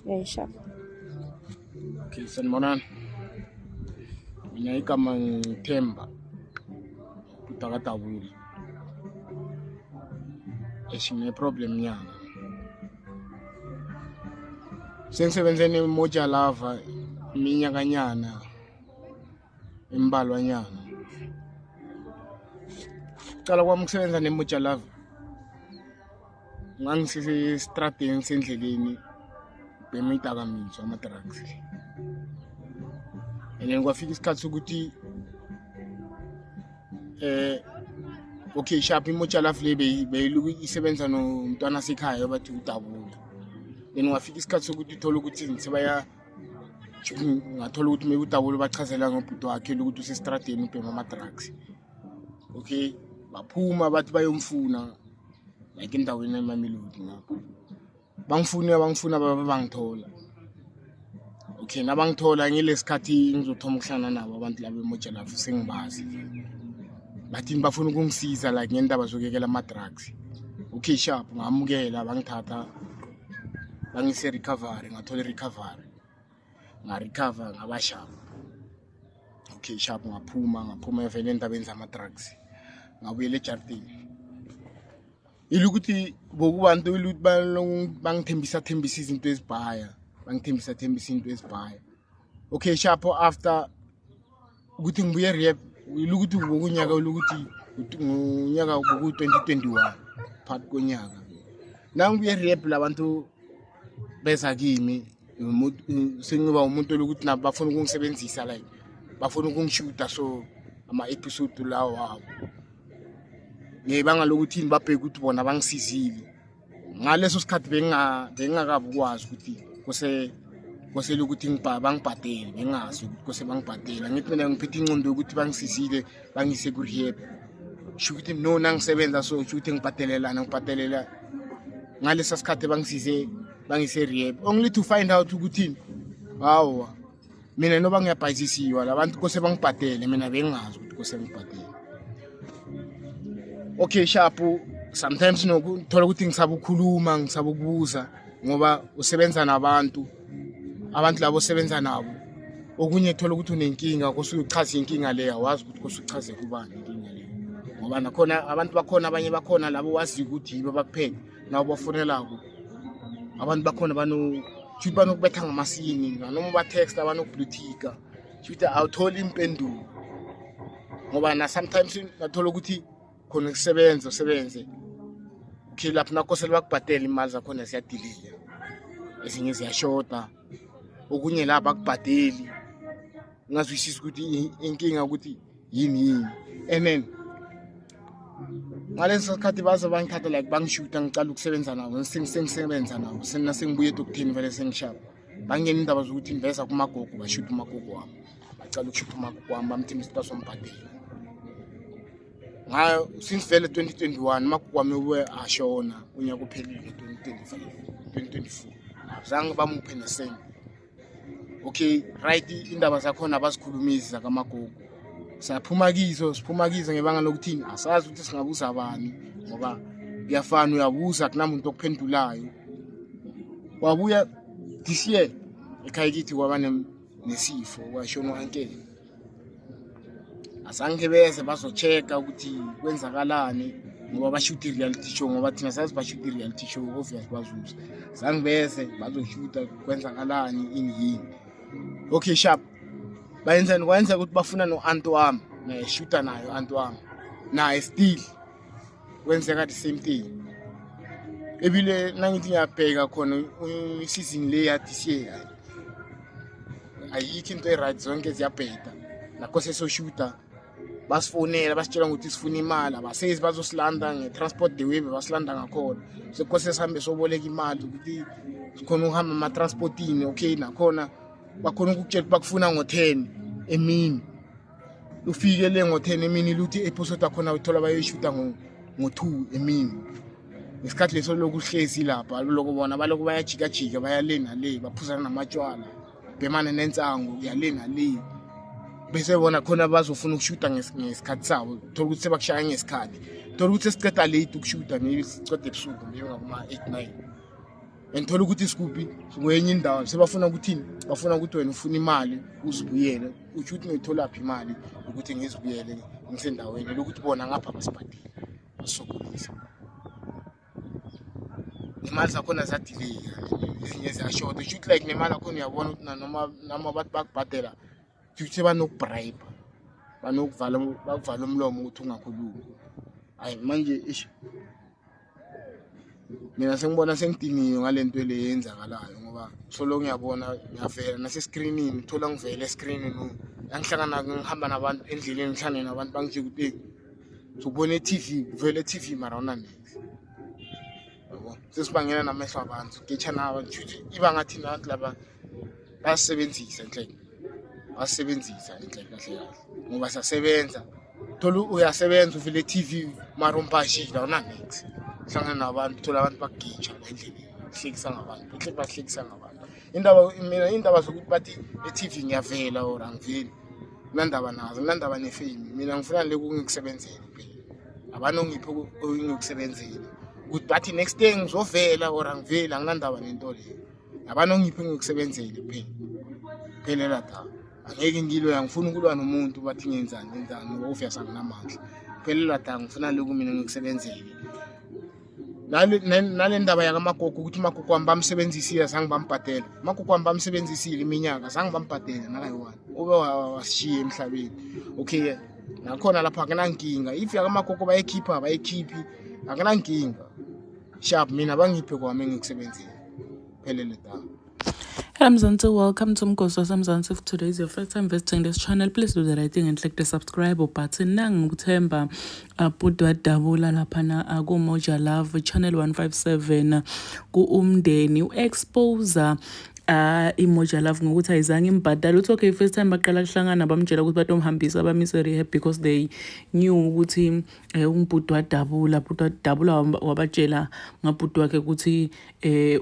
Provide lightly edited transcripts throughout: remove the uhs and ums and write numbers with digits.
Yayishap. Okay, sanibonani. Mina igama ngithemba uTakatawuli. Esine problem nyana. Sengisebenze neMoja Lava iminyakanyana embalwanyana. Cala kwami ukusebenza neMoja Lava. Ngangisestradeni sendleleni bemidakamizwa ama-drugs. And then kwafika isikhathi sokuthi okay sharp iMoja Lava le beyiluku isebenza nomntwana sekhaya bathi uDabula. Then kwafika isikhathi sokuthi uthola ukuthi sebaya ngathola ukuthi maybe uDabula bachazela ngobhuti wakhe ukuthi usestradeni ubhema ama-drugs. Okay baphuma bathi bayomfuna like endaweni eMamelodi ngapho. Bangifuna bangithola. Okay nabangithola ngelesikhathi ngizothoma ukuhlana nabo abantu laba eMoja Lava sengibazi. Bathi bafuna ukungisiza like ngendaba zokuyekela ama-drugs. Okay sharp ngamukela bangithatha bangise recovery ngathola recovery. Ngarecover ngabasharp. Okay sharp ngaphuma evele endabeni zama-drugs. Ngabuyela eJardini. Ilukuthi bokubantu iluthi bangithembisa izinto ezibhaya. Bangithembisa into ezibhaya. Okay sharp after ukuthi ngibuye rehab ilukuthi ngokunyaka olukuthi unyaka boku 2021 part konyaka. Nangibuye rehab labantu beza kimi sengiba umuntu olukuthi nabo bafuna ukungisebenzisa like bafuna ukungishuta so ama episode lawo wabo. Ngebanga lokuthi babheka ukuthi bona bangisizile. Ngaleso sikhathi bengakabi kwazi ukuthi kose lokuthi bangibhadele bengazi ukuthi kose bangibhadela. Ngithi mina ngiphethe inqondo ukuthi bangisizile bangise ku rehab. Shukuthi no nangisebenza so ukuthi ngibhadelela. Ngalesa sikhathi bangise rehab. Only to find out ukuthi hawo mina no bangiyabhayisisiwa labantu kose bangibhadele mina bengazi ukuthi kose ngibhadele. Okay sharp sometimes nokuthola ukuthi ngisaba ukukhuluma ngisaba ukubuza ngoba usebenza nabantu labo osebenza nabo okunye thola ukuthi unenkinga kose uchaze inkinga leyo awazi ukuthi kose uchaze kubani inkinga leyo ngoba nakhona abantu bakhona abanye bakhona labo wazi ukuthi yibo bakuphela nabo bafonelako abantu bakhona banokubetha ngamasini noma ba text abanokublutika futhi awuthola impendulo ngoba na sometimes nathola ukuthi khona usebenze okay lapho nakosela bakubhadela imali zakhona ziyadilika ezinye ziyashota okunye la bakubhadeli ngazwisisa ukuthi inkinga ukuthi yini and then ngaleso sikhathi baze bangithatha like bangishuta ngicala ukusebenza nabo sengisebenza nabo sengibuye edokutheni vele sengishapa bangena indaba zokuthi investa kumagogo bashuta umagogo wami bacala ukushuta umagogo wami bamthembisa ukuthi bazombhadela. Ngayo since vele 2021 makwami ube ashona unyaka uphelile 2024 azange bamuphe nesent. Okay right indaba zakhona abasikhulumisi zakamagogo siphuma kizo ngebanga lokuthi asazi ukuthi singabuza abani ngoba kuyafana uyabuza kunamuntu okuphendulayo. Wabuya this year ekhaya kithi kwaba nesifo kwashona uankele. Azange beze bazochecka ukuthi kwenzakalani ngoba bashuta reality show ngoba thina sazi bashuta reality show obvious bazuza. Azange beze bazoshuta kwenzakalani yini. Okay sharp bayenza ukuthi bafuna no-aunt wami nayeshuta nayo aunt wami naye still kwenzeka the same thing. Ebile nangithi ngiyabheka khona season le ya this year ayikho into right zonke ziyabheda nakose soshuta basifonela basitshela ukuthi sifuna imali abasezi bazosilanda ngetransport the way basilanda ngakhona sekose sihambe soboleka imali ukuthi sikhona ukuhamba ama-transportini. Okay nakhona bakhona ukukutshela bakufuna ngo-10 emini ufike le ngo-10 emini luthi episode akhona uthola bayoshuta ngo-2 emini. Ngesikhathi leso lokhu hlezi lapha lokho bona baloko bayajika bayalena le baphuzana namatshwala bemane nensango yalena le bese bona khona bazofuna ukushuta ngesikhathi sabo thola ukuthi sebakushaya ngesikhathi thola ukuthi siceda late ukushuta maybe sicede ebusuku maybe ngama 8-9 and thola ukuthi isikuphi ngwenye indawo sebafuna ukuthini bafuna ukuthi wena ufuna imali uzibuyele uthi ngithola phi imali ukuthi ngizibuyele ngisendaweni lokuthi bona ngapha basibhadile basokolisa imali zakhona zadelay ezinye ziyashota uthi like nemali yakhona uyabona ukuthi noma bathi bakubhadela futhi banokubribe bakuvala umlomo ukuthi ungakhulumi hayi manje mina sengibona sengidiniwe ngalento le yenzakalayo ngoba solo ngiyabona ngiyavela nasescreenini thola ngivela escreenini angihlangana ngihamba nabantu endleleni ngihlangana nabantu bangije ukuthi ubone TV kuvela TV mara next yabo sesibangena namehlo abantu ngechana abantu futhi iba ngathi nathi laba basebenzisa inhleke kahle ngoba siyasebenza thola uyasebenza uvele TV mara umpashila next hlangana nabantu thola abantu bagitsha endleleni hlekisa ngabantu bahlekisa ngabantu indaba zokuthi bathi e-TV ngiyavela or angiveli nandaba nazo nandaba nefame mina ngifuna le kungikusebenzele phela abanongiphi okungikusebenzele ukuthi bathi next day ngizovela or angiveli anginandaba nento le abanongiphi ngikusebenzele phela lapha angeke ngilwe angifuni ukulwa nomuntu bathi ngenzani obvious anginamandla phela lapha ngifuna le kumina ngikusebenzele nale ndaba yakamagogo ukuthi magogo wami bamsebenzisile azange bambhadela magogo wami bamsebenzisile iminyaka azange bambhadela nakayi-1 ube wasishiya emhlabeni okay nakhona lapha akunankinga if yakamagogo bayikhiphi akunankinga sharp mina bangiphe kwami engikusebenzile phelele da. Hello Mzansi, welcome to Mgosi Mzansi. If today is your first time visiting this channel, please do the right thing and click the subscribe button. Nangikuthemba Budwa Dabula laphana ku Moja Love channel 157 ku umndeni u-expose Moja Love ngokuthi ayizange imbhadala. Uthi okay first time baqala kuhlangana bamtshela ukuthi batomhambisa bamise rehab because they knew ukuthi umbudwa Dabula wabatshela ngabhudu wakhe ukuthi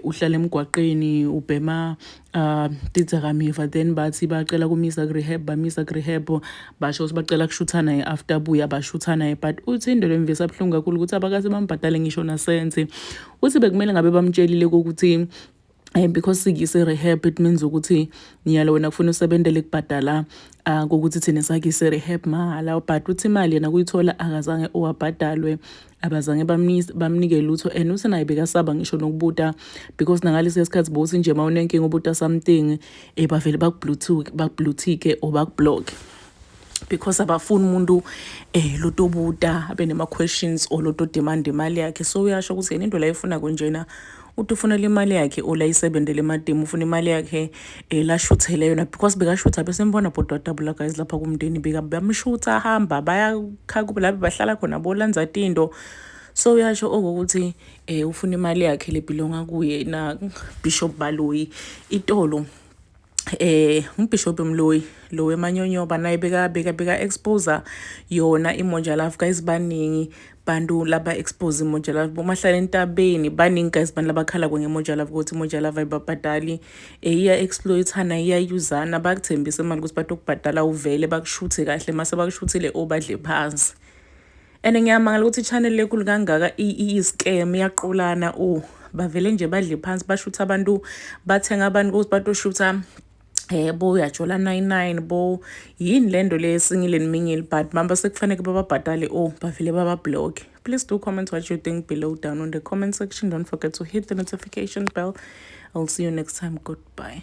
uhlala emgwaqeni ubhema tidzakamiva then bathi bacela kumisa rehab bamisa rehab basho ukuthi bacela kushuthana after buya bashuthana but uthi into lemvisa abhlungu kakhulu ukuthi abakase bambhadale ngisho nasenze uthi bekumele ngabe bamtshelile ukuthi because sikise rehab it means ukuthi niyalo wena kufuna usebenzele kubhadala ukuthi thina sakise rehab mahala but uthi imali yena kuyithola akazange owabhadalwe abazange bamnike lutho and uthi naye bekasaba ngisho nokubuta because nangalesi isikhathi bothi nje mawunenkinga ubuta something bavele bakubluetike or bakublock because abafuni umuntu lotobuta abe nema questions or loto demand imali yakhe so uyasho ukuthi into la ifuna konjena uthi ufuna le mali yakhe olayisebenzele emademu ufuna imali yakhe la shuthele yona because bekashutha bese mbona Budwa Dabula guys lapha kumndeni bamshutha hamba bayakhakuba lapha bahlala khona bolanza tindo so uyasho ukuthi ufuna imali yakhe lebelonga kuye na Bishop Baloyi itolo uBishop Mloyi lo emanyonyoba naye beka expose yona iMoja Love guys baningi bantu laba expose iMoja Love bomahlala entabeni baningi guys bantu labakhala ngeMoja Love ukuthi iMoja Love ayibabhadali iya exploitana iya usana bakuthembisa imali ukuthi batokubhadala uvele bakushuthe kahle mase bakushuthile obadle phansi and ngiyamangala ukuthi channel lekulu kangaka i-scam yaqolana bavele nje badle phansi bashutha abantu bathenga abantu ukuthi batoshutha bo uyajola 99 bo yini lendo lesingile neminyeli but mamba sekufanele bababhadale bavele babablock. Please do comment what you think below down on the comment section. Don't forget to hit the notification bell. I'll see you next time. Goodbye.